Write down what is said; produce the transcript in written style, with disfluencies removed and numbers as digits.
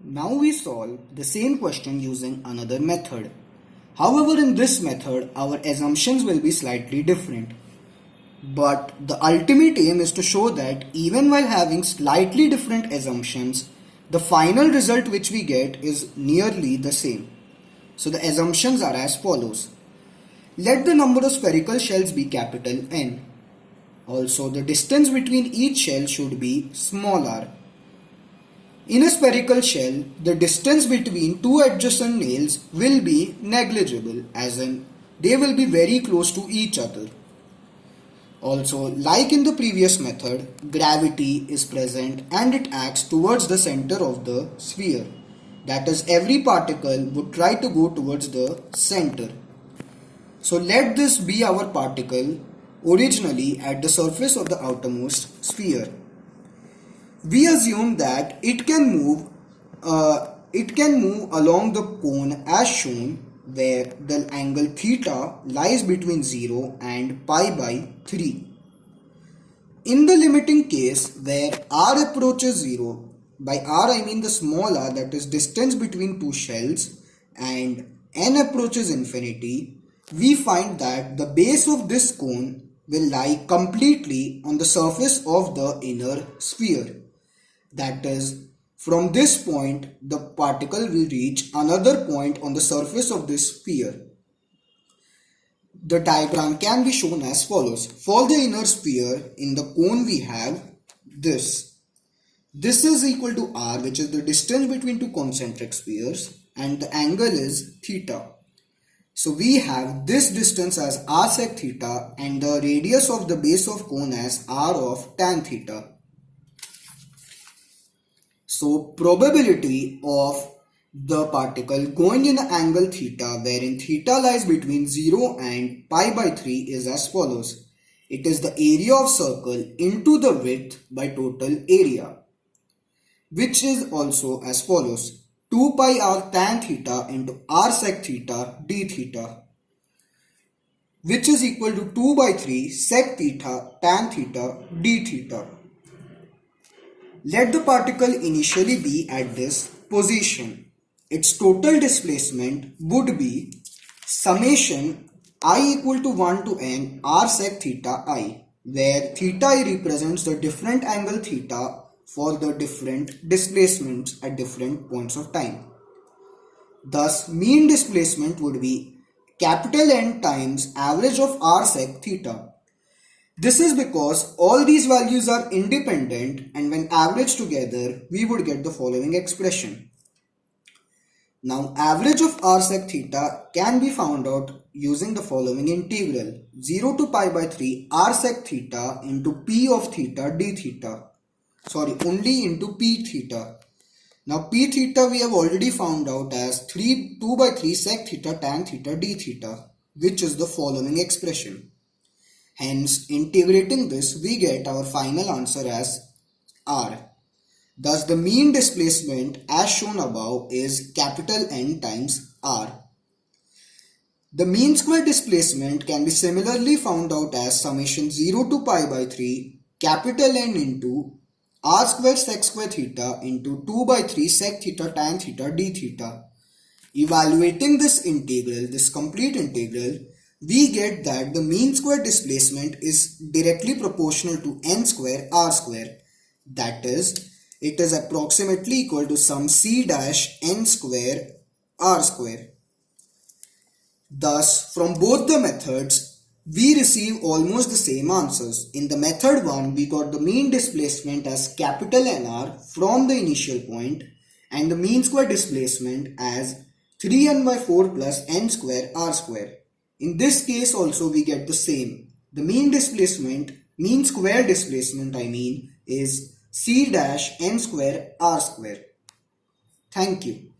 Now we solve the same question using another method. However, in this method, our assumptions will be slightly different. But the ultimate aim is to show that even while having slightly different assumptions, the final result which we get is nearly the same. So the assumptions are as follows. Let the number of spherical shells be capital N. Also, the distance between each shell should be small r. In a spherical shell, the distance between two adjacent nails will be negligible, as in they will be very close to each other. Also, like in the previous method, gravity is present and it acts towards the center of the sphere. That is, every particle would try to go towards the center. So let this be our particle originally at the surface of the outermost sphere. We assume that it can move along the cone as shown, where the angle theta lies between 0 and pi by 3. In the limiting case where r approaches 0, by r I mean the small r, that is distance between two shells, and n approaches infinity, we find that the base of this cone will lie completely on the surface of the inner sphere. That is, from this point, the particle will reach another point on the surface of this sphere. The diagram can be shown as follows. For the inner sphere, in the cone we have this. This is equal to r, which is the distance between two concentric spheres, and the angle is theta. So we have this distance as r sec theta and the radius of the base of cone as r of tan theta. So probability of the particle going in an angle theta, wherein theta lies between 0 and pi by 3, is as follows. It is the area of circle into the width by total area, which is also as follows. 2 pi r tan theta into r sec theta d theta, which is equal to 2 by 3 sec theta tan theta d theta. Let the particle initially be at this position. Its total displacement would be summation I equal to 1 to n r sec theta I, where theta I represents the different angle theta for the different displacements at different points of time. Thus, mean displacement would be capital N times average of r sec theta. This is because all these values are independent, and when averaged together, we would get the following expression. Now, average of r sec theta can be found out using the following integral. 0 to pi by 3 r sec theta into p of theta d theta. Only into p theta. Now, p theta we have already found out as 2 by 3 sec theta tan theta d theta, which is the following expression. Hence, integrating this, we get our final answer as r. Thus, the mean displacement as shown above is capital N times r. The mean square displacement can be similarly found out as summation 0 to pi by 3 capital N into r square sec square theta into 2 by 3 sec theta tan theta d theta. Evaluating this integral, this complete integral, we get that the mean square displacement is directly proportional to n square r square. That is, it is approximately equal to sum c dash n square r square. Thus, from both the methods, we receive almost the same answers. In the method 1, we got the mean displacement as capital NR from the initial point and the mean square displacement as 3n by 4 plus n square r square. In this case also we get the same. The mean square displacement is c dash n square r square. Thank you.